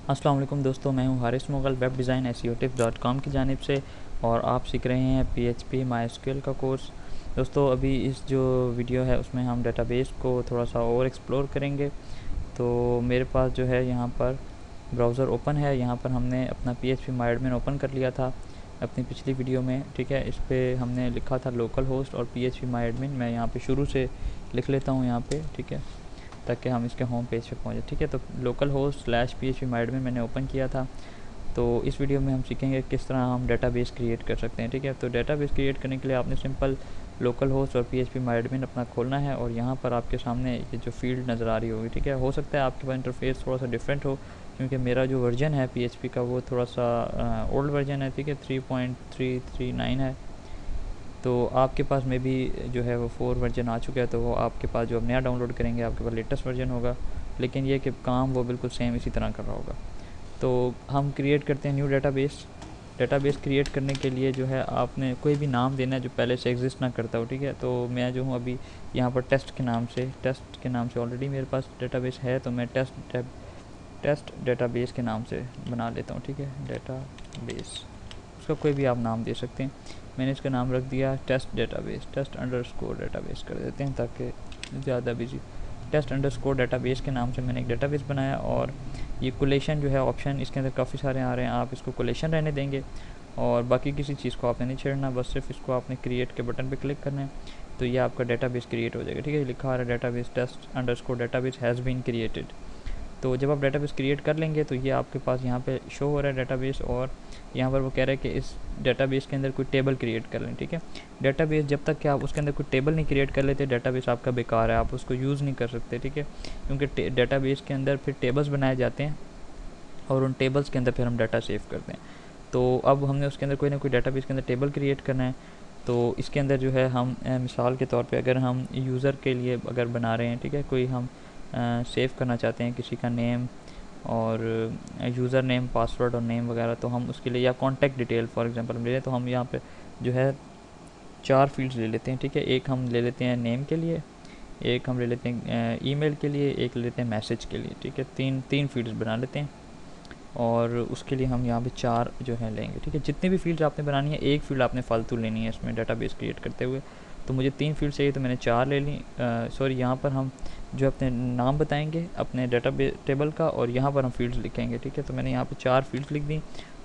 अस्सलाम वालेकुम दोस्तों, मैं हूं Haris Mughal web design SEOtips.com की जानिब से और आप सीख रहे हैं PHP MySQL का कोर्स। दोस्तों अभी इस जो वीडियो है उसमें हम डेटाबेस को थोड़ा सा और एक्सप्लोर करेंगे। तो मेरे पास जो है यहाँ पर ब्राउज़र ओपन है। यहाँ पर हमने अपना PHP MyAdmin ओपन कर लिया था अपनी पिछली वीडियो में, ठीक है। इस पर हमने लिखा था लोकल होस्ट और PHP MyAdmin। मैं यहाँ पे शुरू से लिख लेता हूँ यहाँ पे, ठीक है, ताकि हम इसके होम पेज पे पहुँचे, ठीक है। तो local host slash PHP MyAdmin मैंने ओपन किया था। तो इस वीडियो में हम सीखेंगे किस तरह हम डेटाबेस क्रिएट कर सकते हैं, ठीक है। तो डेटाबेस क्रिएट करने के लिए आपने सिंपल लोकल होस्ट और PHP MyAdmin अपना खोलना है और यहाँ पर आपके सामने ये जो फील्ड नज़र आ रही होगी, ठीक है। हो सकता है आपके पास इंटरफेस थोड़ा सा डिफरेंट हो, क्योंकि मेरा जो वर्जन है PHP का वो थोड़ा सा ओल्ड वर्जन है, ठीक है, 3.339 है। तो आपके पास में भी जो है वो 4 वर्जन आ चुका है, तो वो आपके पास जो आप नया डाउनलोड करेंगे आपके पास लेटेस्ट वर्जन होगा, लेकिन ये कि काम वो बिल्कुल सेम इसी तरह कर रहा होगा। तो हम क्रिएट करते हैं न्यू डेटाबेस। डेटाबेस क्रिएट करने के लिए जो है आपने कोई भी नाम देना है जो पहले से एग्जिस्ट ना करता हो, ठीक है। तो मैं जो हूँ अभी यहाँ पर टेस्ट के नाम से ऑलरेडी मेरे पास डेटाबेस है, तो मैं टेस्ट डेटाबेस के नाम से बना लेता हूँ, ठीक है। डेटाबेस, उसका कोई भी आप नाम दे सकते हैं। मैंने इसका नाम रख दिया test database, test underscore database कर देते हैं ताकि ज़्यादा बिजी। टेस्ट अंडरस्कोर डेटाबेस के नाम से मैंने एक डेटाबेस बनाया और ये कोलेशन जो है ऑप्शन इसके अंदर काफ़ी सारे आ रहे हैं, आप इसको कोलेशन रहने देंगे और बाकी किसी चीज़ को आपने नहीं छेड़ना, बस सिर्फ इसको आपने क्रिएट के बटन पे क्लिक करना है तो ये आपका डेटाबेस क्रिएट हो जाएगा, ठीक है। लिखा आ रहा है database test underscore database has been created. तो जब आप डेटाबेस क्रिएट कर लेंगे तो ये आपके पास यहाँ पे शो हो रहा है डेटाबेस, और यहाँ पर वो कह रहा है कि इस डेटाबेस के अंदर कोई टेबल क्रिएट कर लें, ठीक है। डेटाबेस जब तक कि आप उसके अंदर कोई टेबल नहीं क्रिएट कर लेते, डेटाबेस आपका बेकार है, आप उसको यूज़ नहीं कर सकते, ठीक है। क्योंकि डेटाबेस के अंदर फिर टेबल्स बनाए जाते हैं और उन टेबल्स के अंदर फिर हम डाटा सेव करते हैं। तो अब हमने उसके अंदर कोई ना कोई डेटाबेस के अंदर टेबल क्रिएट करना है। तो इसके अंदर जो है हम मिसाल के तौर पे अगर हम यूज़र के लिए अगर बना रहे हैं, ठीक है, कोई हम सेव करना चाहते हैं किसी का नेम और यूज़र नेम, पासवर्ड और नेम वगैरह, तो हम उसके लिए, या कॉन्टैक्ट डिटेल फॉर एग्जांपल हम ले लें, तो हम यहाँ पे जो है 4 फील्ड्स ले लेते हैं, ठीक है। एक हम ले लेते हैं नेम के लिए, एक हम ले लेते हैं ईमेल के लिए, एक ले लेते हैं मैसेज के लिए, ठीक है। तीन फील्ड्स बना लेते हैं और उसके लिए हम यहाँ पे 4 जो है लेंगे, ठीक है। जितनी भी फील्ड्स आपने बनानी है, एक फील्ड आपने फालतू लेनी है इसमें डेटाबेस क्रिएट करते हुए। तो मुझे 3 फील्ड चाहिए तो मैंने 4 ले ली। सॉरी, यहाँ पर हम जो अपने नाम बताएंगे अपने डेटाबेस टेबल का और यहाँ पर हम फील्ड्स लिखेंगे, ठीक है। तो मैंने यहाँ पे 4 फील्ड्स लिख दी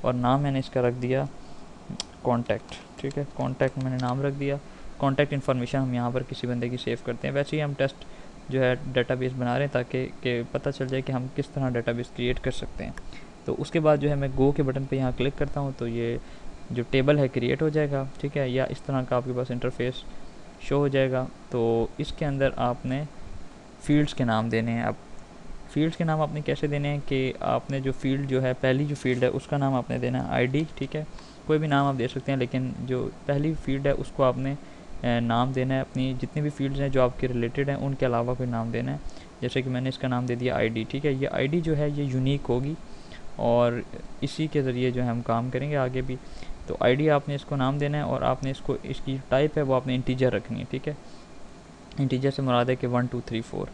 और नाम मैंने इसका रख दिया कॉन्टैक्ट, ठीक है। कॉन्टैक्ट मैंने नाम रख दिया। कॉन्टैक्ट इन्फॉर्मेशन हम यहाँ पर किसी बंदे की सेव करते हैं। वैसे ही हम टेस्ट जो है डेटाबेस बना रहे हैं ताकि पता चल जाए कि हम किस तरह डेटाबेस क्रिएट कर सकते हैं। तो उसके बाद जो है मैं गो के बटन पे यहाँ क्लिक करता हूँ तो ये जो टेबल है क्रिएट हो जाएगा, ठीक है। या इस तरह का आपके पास इंटरफेस शो हो जाएगा। तो इसके अंदर आपने फ़ील्ड्स के नाम देने हैं। अब फ़ील्ड्स के नाम आपने कैसे देने हैं कि आपने जो फ़ील्ड जो है, पहली जो फ़ील्ड है उसका नाम आपने देना है ID, ठीक है। कोई भी नाम आप दे सकते हैं, लेकिन जो पहली फ़ील्ड है उसको आपने नाम देना है। अपनी जितनी भी फ़ील्ड्स हैं जो आपके रिलेटेड हैं उनके अलावा कोई नाम देना है। जैसे कि मैंने इसका नाम दे दिया ID, ठीक है। ये ID जो है ये यूनिक होगी और इसी के ज़रिए जो है हम काम करेंगे आगे भी। तो ID आपने इसको नाम देना है और आपने इसको, इसकी टाइप है वो आपने इंटीजर रखनी है, ठीक है। इंटीजर से मुराद है कि 1 2 3 4,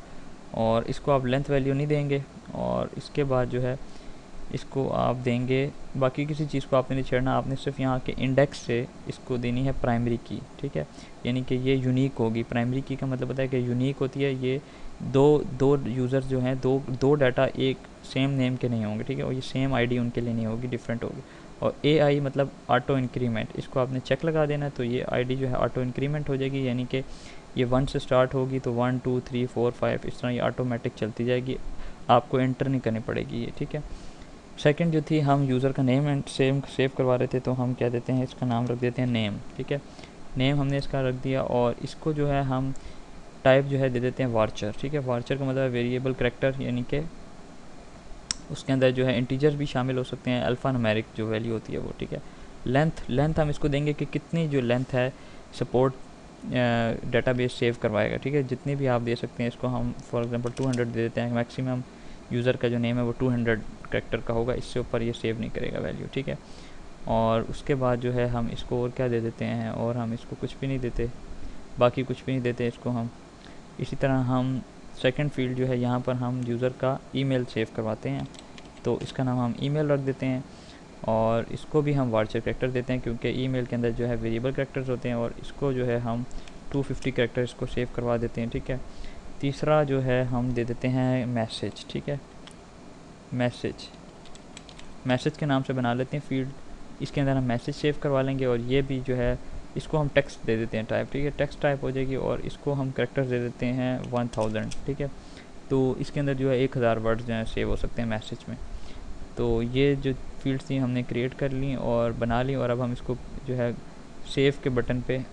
और इसको आप लेंथ वैल्यू नहीं देंगे। और इसके बाद जो है इसको आप देंगे, बाकी किसी चीज़ को आपने नहीं छेड़ना, आपने सिर्फ यहाँ के इंडेक्स से इसको देनी है प्राइमरी की, ठीक है। यानी कि ये यूनिक होगी। प्राइमरी की का मतलब होता है कि यूनिक होती है। ये दो दो यूज़र्स जो हैं, दो डाटा एक सेम नेम के नहीं होंगे, ठीक है। और ये सेम ID उनके लिए नहीं होगी, डिफरेंट होगी। और AI मतलब ऑटो इंक्रीमेंट, इसको आपने चेक लगा देना है तो ये ID जो है ऑटो इंक्रीमेंट हो जाएगी। यानी कि ये 1 से स्टार्ट होगी तो 1 2 3 4 5 इस तरह ये ऑटोमेटिक चलती जाएगी, आपको एंटर नहीं करनी पड़ेगी ये, ठीक है। सेकंड जो थी, हम यूज़र का नेम एंड सेव करवा रहे थे, तो हम क्या देते हैं, इसका नाम रख देते हैं नेम, ठीक है। नेम हमने इसका रख दिया और इसको जो है हम टाइप जो है दे देते हैं वार्चर, ठीक है। वार्चर का मतलब है वेरिएबल करेक्टर, यानी कि उसके अंदर जो है इंटीजर भी शामिल हो सकते हैं, अल्फ़ा न्यूमेरिक जो वैल्यू होती है वो, ठीक है। लेंथ हम इसको देंगे कि कितनी जो लेंथ है सपोर्ट डेटाबेस सेव करवाएगा, ठीक है। जितनी भी आप दे सकते हैं, इसको हम फॉर एग्जांपल 200 दे देते हैं। मैक्सिमम यूज़र का जो नेम है वो 200 कैरेक्टर का होगा, इससे ऊपर ये सेव नहीं करेगा वैल्यू, ठीक है। और उसके बाद जो है हम इसको और क्या दे देते हैं, और हम इसको कुछ भी नहीं देते, बाकी कुछ भी नहीं देते इसको हम। इसी तरह हम सेकंड फील्ड जो है यहाँ पर हम यूज़र का ईमेल सेव करवाते हैं, तो इसका नाम हम ईमेल रख देते हैं और इसको भी हम वार्चर कैरेक्टर देते हैं क्योंकि ईमेल के अंदर जो है वेरिएबल कैरेक्टर्स होते हैं और इसको जो है हम 250 कैरेक्टर्स को सेव करवा देते हैं, ठीक है। तीसरा जो है हम दे देते हैं मैसेज, ठीक है। मैसेज के नाम से बना लेते हैं फील्ड, इसके अंदर हम मैसेज सेव करवा लेंगे और ये भी जो है इसको हम टेक्स्ट दे देते हैं टाइप, ठीक है। टेक्स्ट टाइप हो जाएगी और इसको हम कैरेक्टर्स दे देते हैं 1000, ठीक है। तो इसके अंदर जो है 1000 वर्ड्स जो हैं सेव हो सकते हैं मैसेज में। तो ये जो फील्ड्स थी हमने क्रिएट कर ली और बना ली और अब हम इसको जो है सेव के बटन पे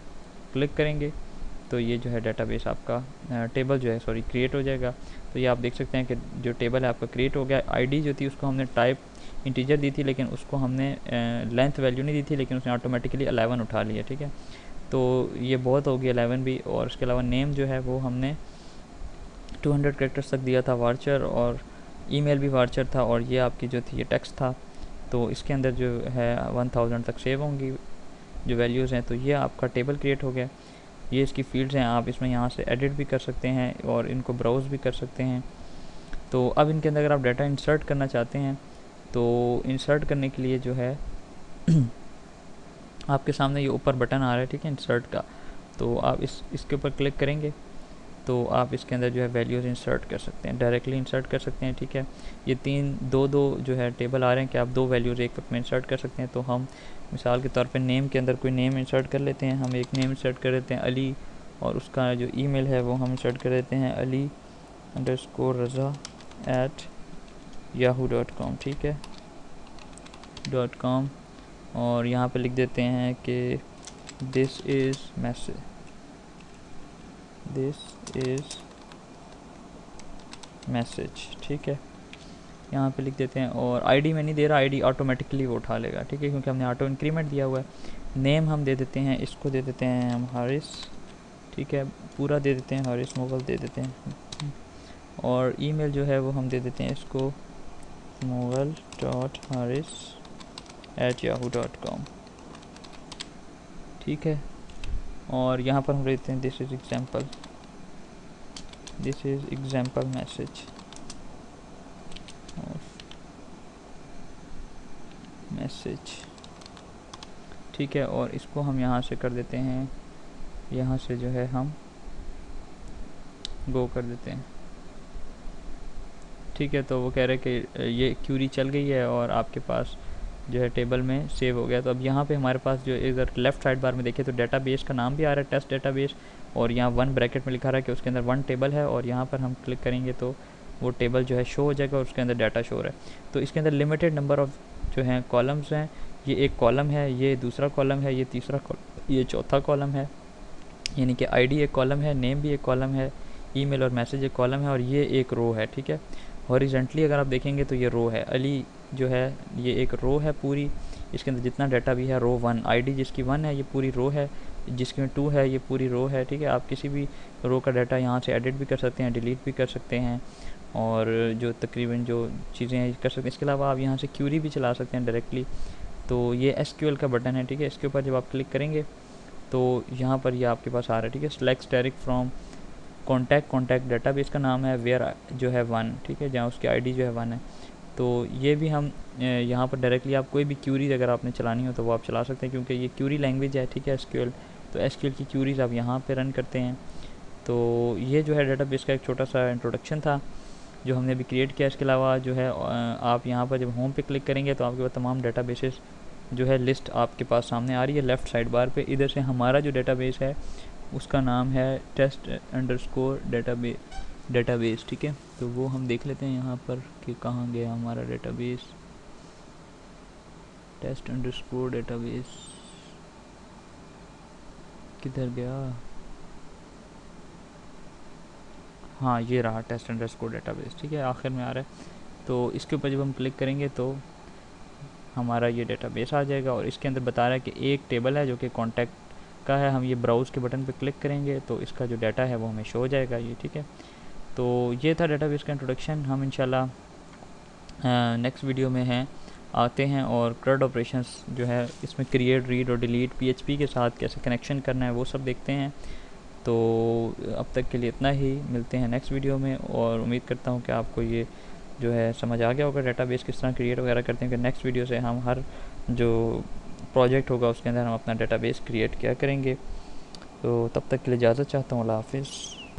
क्लिक करेंगे तो ये जो है डेटाबेस आपका टेबल जो है क्रिएट हो जाएगा। तो ये आप देख सकते हैं कि जो टेबल है आपका क्रिएट हो गया। आईडी जो थी उसको हमने टाइप इंटीजर दी थी लेकिन उसको हमने लेंथ वैल्यू नहीं दी थी, लेकिन उसने ऑटोमेटिकली 11 उठा लिया, ठीक है। तो ये बहुत हो गया 11 भी। और उसके अलावा नेम जो है वो हमने 200 कैरेक्टर्स तक दिया था वार्चर, और ईमेल भी वार्चर था, और ये आपकी जो थी ये टेक्स्ट था। तो इसके अंदर जो है 1000 तक सेव होंगी जो वैल्यूज़ हैं। तो ये आपका टेबल क्रिएट हो गया। ये इसकी फील्ड्स हैं, आप इसमें यहाँ से एडिट भी कर सकते हैं और इनको ब्राउज़ भी कर सकते हैं। तो अब इनके अंदर अगर आप डाटा इंसर्ट करना चाहते हैं तो इंसर्ट करने के लिए जो है आपके सामने ये ऊपर बटन आ रहा है, ठीक है, इंसर्ट का। तो आप इसके ऊपर क्लिक करेंगे तो आप इसके अंदर जो है वैल्यूज़ इंसर्ट कर सकते हैं, डायरेक्टली इंसर्ट कर सकते हैं, ठीक है। ये दो जो है टेबल आ रहे हैं कि आप 2 वैल्यूज़ एक वक्त में इंसर्ट कर सकते हैं। तो हम मिसाल के तौर पे नेम के अंदर कोई नेम इंसर्ट कर लेते हैं। हम एक नेम इंसर्ट कर देते हैं अली, और उसका जो ईमेल है वो हम इंसर्ट कर देते हैं ali_raza@yahoo.com, ठीक है, .com। और यहाँ पे लिख देते हैं कि दिस इज़ मैसेज, ठीक है, यहाँ पे लिख देते हैं। और आईडी में नहीं दे रहा, आईडी ऑटोमेटिकली वो उठा लेगा, ठीक है, क्योंकि हमने ऑटो इंक्रीमेंट दिया हुआ है। नेम हम दे देते हैं, इसको दे देते हैं हम हारिस, ठीक है, पूरा दे देते हैं हारिस मुगल दे देते हैं। और ईमेल जो है वो हम दे देते हैं इसको mughal.haris@yahoo.com, ठीक है। और यहाँ पर हम देते हैं दिस इज़ एग्जाम्पल मैसेज, ठीक है। और इसको हम यहाँ से कर देते हैं, यहाँ से जो है हम गो कर देते हैं, ठीक है। तो वो कह रहे हैं कि ये क्यूरी चल गई है और आपके पास जो है टेबल में सेव हो गया। तो अब यहाँ पे हमारे पास जो इधर लेफ़्ट साइड बार में देखें तो डेटाबेस का नाम भी आ रहा है, टेस्ट डेटाबेस, और यहाँ 1 ब्रैकेट में लिखा रहा है कि उसके अंदर 1 टेबल है। और यहाँ पर हम क्लिक करेंगे तो वो टेबल जो है शो हो जाएगा और उसके अंदर डाटा शो हो रहा है। तो इसके अंदर लिमिटेड नंबर ऑफ़ जो हैं कॉलम्स हैं। ये एक कॉलम है, ये दूसरा कॉलम है, ये तीसरा कॉलम, ये चौथा कॉलम है, यानी कि आईडी एक कॉलम है, नेम भी एक कॉलम है, ईमेल और मैसेज एक कॉलम है, और ये एक रो है, ठीक है। हॉरिजॉन्टली अगर आप देखेंगे तो ये रो है, अली जो है ये एक रो है पूरी, इसके अंदर जितना डाटा भी है रो 1, आईडी जिसकी 1 है ये पूरी रो है, जिसकी 2 है ये पूरी रो है, ठीक है। आप किसी भी रो का डाटा यहाँ से एडिट भी कर सकते हैं, डिलीट भी कर सकते हैं, और जो तकरीबन जो चीज़ें हैं कर सकते हैं। इसके अलावा आप यहाँ से क्यूरी भी चला सकते हैं डायरेक्टली। तो ये SQL का बटन है, ठीक है। इसके ऊपर जब आप क्लिक करेंगे तो यहाँ पर ये आपके पास आ रहा है, ठीक है, select direct from contact database का नाम है वेयर जो है 1, ठीक है, जहाँ उसकी आईडी जो है 1 है। तो ये भी हम यहाँ पर डायरेक्टली आप कोई भी क्यूरीज अगर आपने चलानी हो तो वो आप चला सकते हैं, क्योंकि ये क्यूरी लैंग्वेज है, ठीक है, SQL। तो SQL की क्यूरीज आप यहाँ पे रन करते हैं। तो ये जो है डेटाबेस का एक छोटा सा इंट्रोडक्शन था जो हमने अभी क्रिएट किया। इसके अलावा जो है आप यहाँ पर जब होम पे क्लिक करेंगे तो आपके पास तमाम डेटाबेसेस जो है लिस्ट आपके पास सामने आ रही है लेफ़्ट साइड बार पे। इधर से हमारा जो डेटाबेस है उसका नाम है टेस्ट_डेटाबेस, ठीक है। तो वो हम देख लेते हैं यहाँ पर कि कहाँ गया हमारा डेटाबेस, टेस्ट_डेटाबेस किधर गया, हाँ ये रहा टेस्ट_डेटाबेस, ठीक है, आखिर में आ रहा है। तो इसके ऊपर जब हम क्लिक करेंगे तो हमारा ये डेटाबेस आ जाएगा और इसके अंदर बता रहा है कि एक टेबल है जो कि कॉन्टैक्ट का है। हम ये ब्राउज़ के बटन पे क्लिक करेंगे तो इसका जो डाटा है वो हमें शो हो जाएगा, ये, ठीक है। तो ये था डेटाबेस का इंट्रोडक्शन। हम इंशाल्लाह नेक्स्ट वीडियो में आते हैं और CRUD ऑपरेशंस जो है इसमें क्रिएट, रीड और डिलीट PHP के साथ कैसे कनेक्शन करना है वो सब देखते हैं। तो अब तक के लिए इतना ही, मिलते हैं नेक्स्ट वीडियो में और उम्मीद करता हूँ कि आपको ये जो है समझ आ गया होगा डेटाबेस किस तरह क्रिएट वगैरह करते हैं। कि नेक्स्ट वीडियो से हम हर जो प्रोजेक्ट होगा उसके अंदर हम अपना डेटाबेस क्रिएट किया करेंगे। तो तब तक के लिए इजाज़त चाहता हूँ। अल्लाह हाफ़िज़।